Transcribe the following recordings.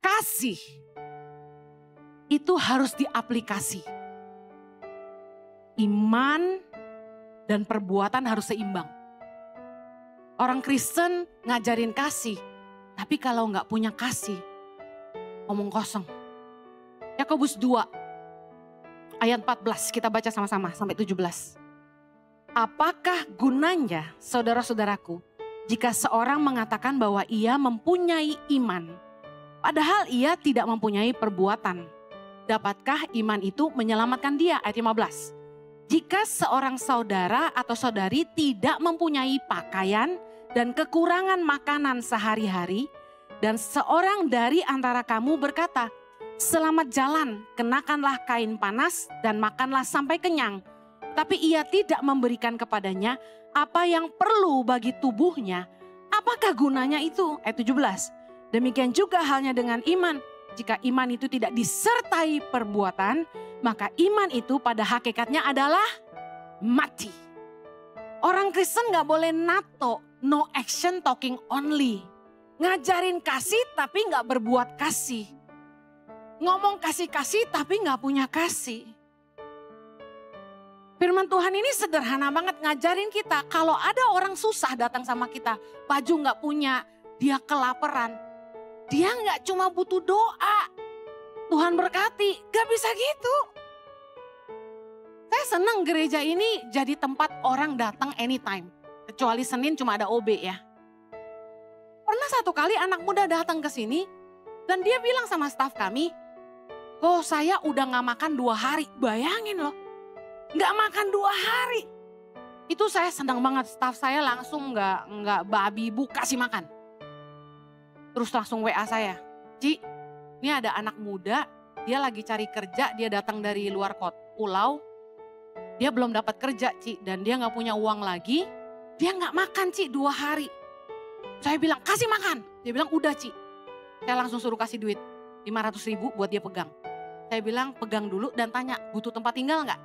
Kasih itu harus diaplikasi. Iman dan perbuatan harus seimbang. Orang Kristen ngajarin kasih, tapi kalau nggak punya kasih, omong kosong. Yakobus 2 ayat 14 kita baca sama-sama sampai 17. Apakah gunanya saudara-saudaraku jika seorang mengatakan bahwa ia mempunyai iman, padahal ia tidak mempunyai perbuatan? Dapatkah iman itu menyelamatkan dia? Ayat 15. Jika seorang saudara atau saudari tidak mempunyai pakaian dan kekurangan makanan sehari-hari, dan seorang dari antara kamu berkata, selamat jalan, kenakanlah kain panas dan makanlah sampai kenyang, tapi ia tidak memberikan kepadanya apa yang perlu bagi tubuhnya, apakah gunanya itu? Ayat 17. Demikian juga halnya dengan iman. Jika iman itu tidak disertai perbuatan, maka iman itu pada hakikatnya adalah mati. Orang Kristen gak boleh NATO, no action talking only. Ngajarin kasih tapi gak berbuat kasih. Ngomong kasih-kasih tapi gak punya kasih. Firman Tuhan ini sederhana banget ngajarin kita. Kalau ada orang susah datang sama kita, baju gak punya, dia kelaparan. Dia gak cuma butuh doa. Tuhan berkati, gak bisa gitu. Saya senang gereja ini jadi tempat orang datang anytime. Kecuali Senin cuma ada OB ya. Pernah satu kali anak muda datang ke sini dan dia bilang sama staf kami, "Oh, saya udah gak makan 2 hari." Bayangin loh, gak makan 2 hari. Itu saya senang banget, staf saya langsung gak babi bu kasih makan. Terus langsung WA saya, "Ci, ini ada anak muda, dia lagi cari kerja, dia datang dari luar pulau. Dia belum dapat kerja, Ci, dan dia gak punya uang lagi. Dia gak makan, Ci, 2 hari." Saya bilang, "Kasih makan." Dia bilang, "Udah, Ci." Saya langsung suruh kasih duit 500.000 buat dia pegang. Saya bilang, "Pegang dulu dan tanya, butuh tempat tinggal gak?"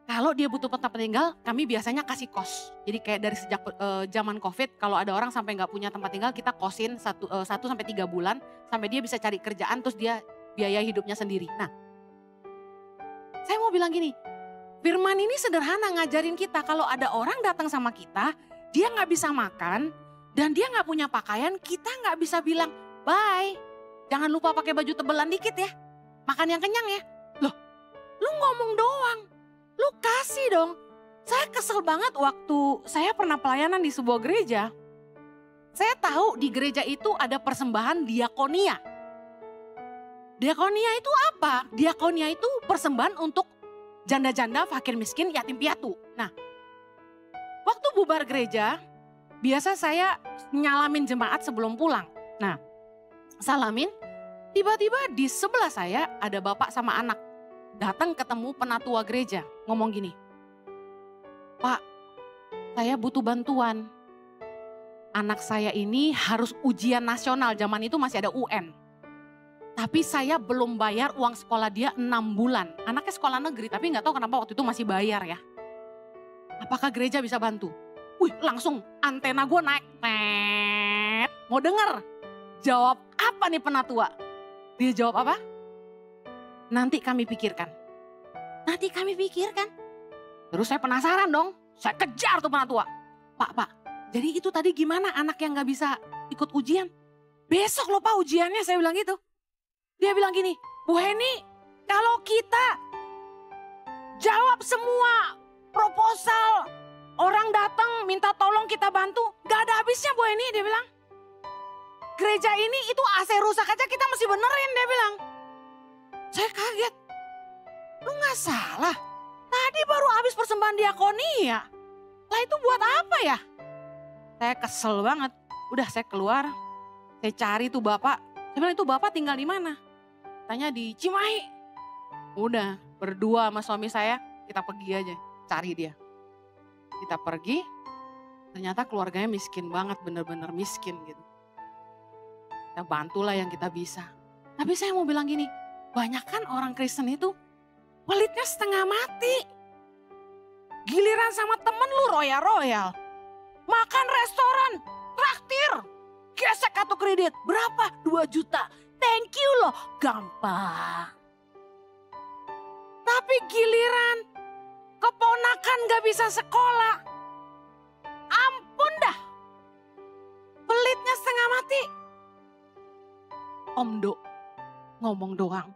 Kalau dia butuh tempat tinggal, kami biasanya kasih kos. Jadi kayak dari sejak zaman COVID, kalau ada orang sampai gak punya tempat tinggal, kita kosin 1-3 bulan. Sampai dia bisa cari kerjaan, terus dia biaya hidupnya sendiri. Nah, saya mau bilang gini, firman ini sederhana ngajarin kita. Kalau ada orang datang sama kita, dia gak bisa makan, dan dia gak punya pakaian, kita gak bisa bilang, "Bye, jangan lupa pakai baju tebelan dikit ya. Makan yang kenyang ya." Loh, lu ngomong doang. Lu kasih dong. Saya kesel banget waktu saya pernah pelayanan di sebuah gereja. Saya tahu di gereja itu ada persembahan diakonia. Diakonia itu apa? Diakonia itu persembahan untuk janda-janda, fakir miskin, yatim piatu. Nah, waktu bubar gereja, biasa saya nyalamin jemaat sebelum pulang. Nah, salamin, tiba-tiba di sebelah saya ada bapak sama anak. Datang ketemu penatua gereja, ngomong gini, "Pak, saya butuh bantuan. Anak saya ini harus ujian nasional, zaman itu masih ada UN. Tapi saya belum bayar uang sekolah dia 6 bulan. Anaknya sekolah negeri, tapi gak tahu kenapa waktu itu masih bayar ya. Apakah gereja bisa bantu?" Wih, langsung antena gue naik. Mau denger? Jawab apa nih penatua? Dia jawab apa? "Nanti kami pikirkan." Nanti kami pikirkan. Terus saya penasaran dong. Saya kejar tuh penatua. Pak, jadi itu tadi gimana anak yang gak bisa ikut ujian?" "Besok loh Pak ujiannya," saya bilang gitu. Dia bilang gini, "Bu Heni, kalau kita jawab semua proposal, orang datang minta tolong kita bantu, gak ada habisnya Bu Heni," dia bilang. "Gereja ini itu AC rusak aja kita mesti benerin," dia bilang. Saya kaget. Lu gak salah. Tadi baru habis persembahan diakonia. Lah itu buat apa ya? Saya kesel banget. Udah saya keluar. Saya cari tuh bapak. Saya bilang, "Itu bapak tinggal di mana?" Tanya, "Di Cimahi." Udah berdua sama suami saya kita pergi aja cari dia. Kita pergi. Ternyata keluarganya miskin banget. Bener-bener miskin gitu. Kita bantulah yang kita bisa. Tapi saya mau bilang gini. Banyak kan orang Kristen itu pelitnya setengah mati. Giliran sama temen lu royal-royal. Makan restoran, traktir. Gesek kartu kredit, berapa? 2 juta. Thank you loh, gampang. Tapi giliran keponakan gak bisa sekolah. Ampun dah. Pelitnya setengah mati. Om Do, ngomong doang.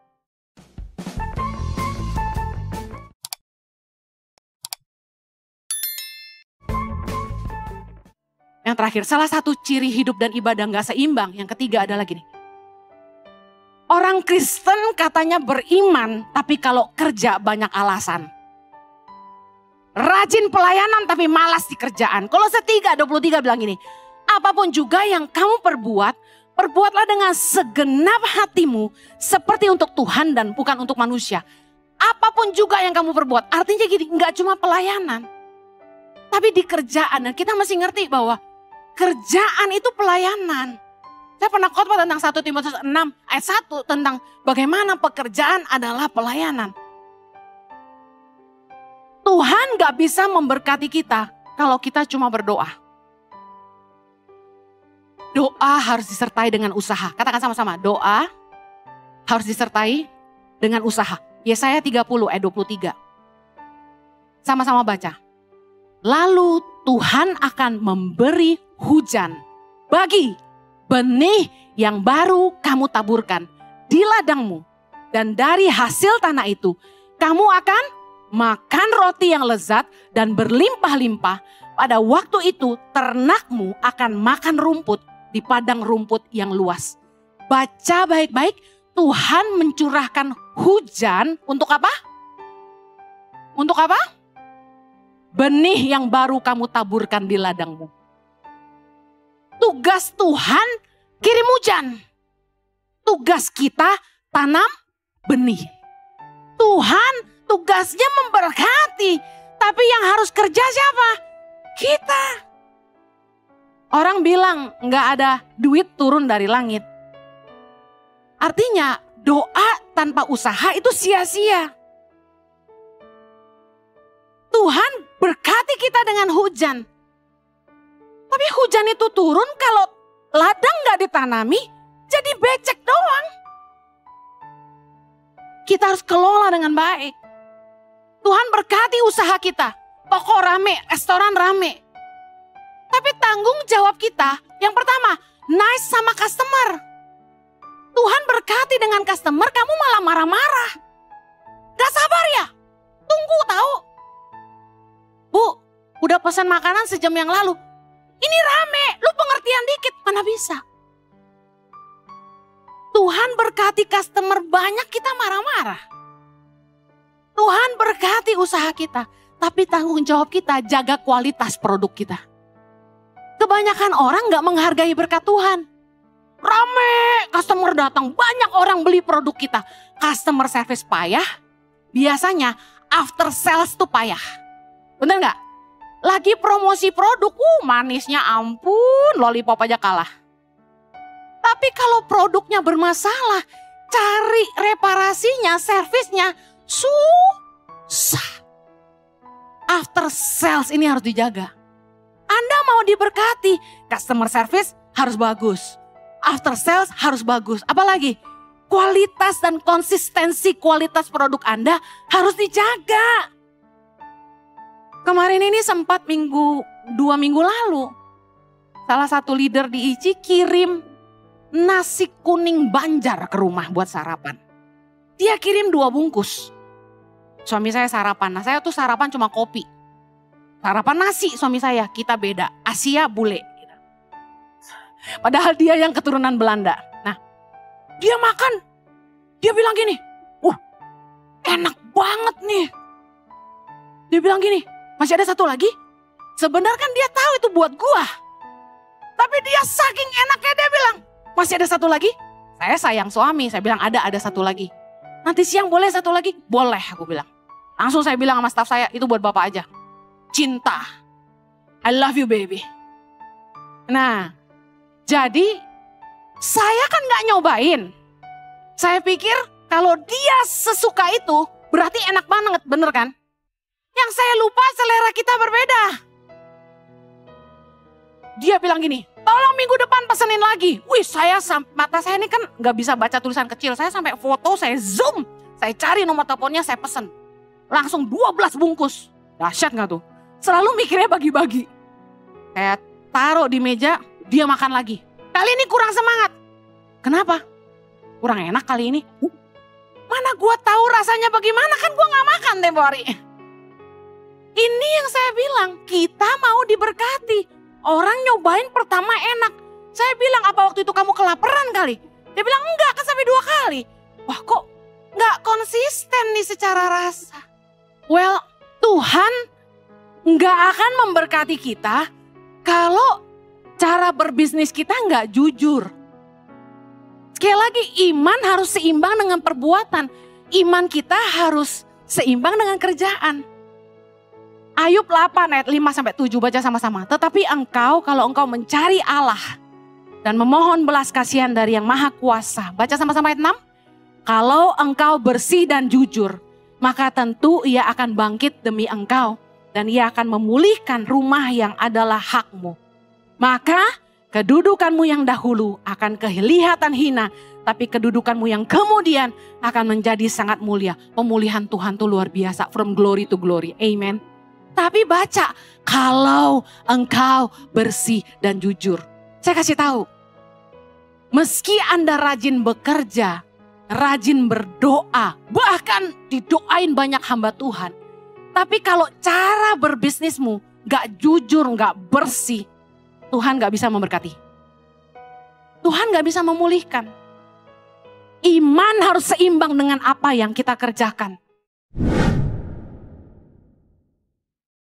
Yang terakhir, salah satu ciri hidup dan ibadah gak seimbang. Yang ketiga adalah gini. Orang Kristen katanya beriman, tapi kalau kerja banyak alasan. Rajin pelayanan tapi malas di kerjaan. Kolose 3:23 bilang gini. Apapun juga yang kamu perbuat, perbuatlah dengan segenap hatimu seperti untuk Tuhan dan bukan untuk manusia. Apapun juga yang kamu perbuat, artinya gini, gak cuma pelayanan. Tapi di kerjaan, dan kita mesti ngerti bahwa kerjaan itu pelayanan. Saya pernah khotbah tentang 1 Timotius 6 ayat 1 tentang bagaimana pekerjaan adalah pelayanan. Tuhan gak bisa memberkati kita kalau kita cuma berdoa. Doa harus disertai dengan usaha. Katakan sama-sama, doa harus disertai dengan usaha. Yesaya 30 ayat 23. Sama-sama baca. Lalu Tuhan akan memberi hujan bagi benih yang baru kamu taburkan di ladangmu. Dan dari hasil tanah itu kamu akan makan roti yang lezat dan berlimpah-limpah. Pada waktu itu ternakmu akan makan rumput di padang rumput yang luas. Baca baik-baik, Tuhan mencurahkan hujan untuk apa? Untuk apa? Benih yang baru kamu taburkan di ladangmu. Tugas Tuhan kirim hujan. Tugas kita tanam benih. Tuhan tugasnya memberkati. Tapi yang harus kerja siapa? Kita. Orang bilang gak ada duit turun dari langit. Artinya doa tanpa usaha itu sia-sia. Tuhan berkati kita dengan hujan. Tapi hujan itu turun kalau ladang gak ditanami, jadi becek doang. Kita harus kelola dengan baik. Tuhan berkati usaha kita. Toko rame, restoran rame. Tapi tanggung jawab kita, yang pertama, nice sama customer. Tuhan berkati dengan customer, kamu malah marah-marah. Gak sabar ya? Tunggu tahu. Bu, udah pesan makanan sejam yang lalu. Ini rame, lu pengertian dikit, mana bisa. Tuhan berkati customer banyak, kita marah-marah. Tuhan berkati usaha kita, tapi tanggung jawab kita jaga kualitas produk kita. Kebanyakan orang gak menghargai berkat Tuhan. Rame, customer datang, banyak orang beli produk kita. Customer service payah, biasanya after sales tuh payah. Bener gak? Lagi promosi produk, manisnya ampun, lollipop aja kalah. Tapi kalau produknya bermasalah, cari reparasinya, servisnya susah. After sales ini harus dijaga. Anda mau diberkati, customer service harus bagus. After sales harus bagus. Apalagi kualitas dan konsistensi kualitas produk Anda harus dijaga. Kemarin ini sempat 2 minggu lalu, salah satu leader di ICI kirim nasi kuning Banjar ke rumah buat sarapan. Dia kirim 2 bungkus. Suami saya sarapan, nah saya tuh sarapan cuma kopi. Sarapan nasi suami saya, kita beda, Asia bule. Padahal dia yang keturunan Belanda. Nah, dia makan, dia bilang gini, enak banget nih. Dia bilang gini, masih ada satu lagi? Sebenarnya kan dia tahu itu buat gua. Tapi dia saking enaknya dia bilang, masih ada satu lagi? Saya sayang suami, saya bilang ada satu lagi. Nanti siang boleh satu lagi? Boleh aku bilang. Langsung saya bilang sama staf saya, itu buat bapak aja. Cinta. I love you baby. Nah, jadi saya kan gak nyobain. Saya pikir kalau dia sesuka itu berarti enak banget, bener kan? Yang saya lupa selera kita berbeda. Dia bilang gini, tolong minggu depan pesenin lagi. Wih, mata saya ini kan gak bisa baca tulisan kecil. Saya sampai foto, saya zoom. Saya cari nomor teleponnya, saya pesen. Langsung 12 bungkus. Dahsyat gak tuh? Selalu mikirnya bagi-bagi. Saya taruh di meja, dia makan lagi. Kali ini kurang semangat. Kenapa? Kurang enak kali ini. Mana gua tahu rasanya bagaimana, kan gua gak makan tempo hari. Ini yang saya bilang, kita mau diberkati. Orang nyobain pertama enak. Saya bilang, apa waktu itu kamu kelaparan kali? Dia bilang, enggak, kan sampai 2 kali. Wah, kok enggak konsisten nih secara rasa. Well, Tuhan enggak akan memberkati kita kalau cara berbisnis kita enggak jujur. Sekali lagi, iman harus seimbang dengan perbuatan. Iman kita harus seimbang dengan kerjaan. Ayub 8 ayat 5-7 baca sama-sama. Tetapi engkau, kalau engkau mencari Allah dan memohon belas kasihan dari yang maha kuasa. Baca sama-sama ayat 6. Kalau engkau bersih dan jujur, maka tentu ia akan bangkit demi engkau. Dan ia akan memulihkan rumah yang adalah hakmu. Maka kedudukanmu yang dahulu akan kelihatan hina. Tapi kedudukanmu yang kemudian akan menjadi sangat mulia. Pemulihan Tuhan itu luar biasa. From glory to glory. Amen. Tapi baca, kalau engkau bersih dan jujur. Saya kasih tahu, meski Anda rajin bekerja, rajin berdoa, bahkan didoain banyak hamba Tuhan. Tapi kalau cara berbisnismu gak jujur, gak bersih, Tuhan gak bisa memberkati. Tuhan gak bisa memulihkan. Iman harus seimbang dengan apa yang kita kerjakan.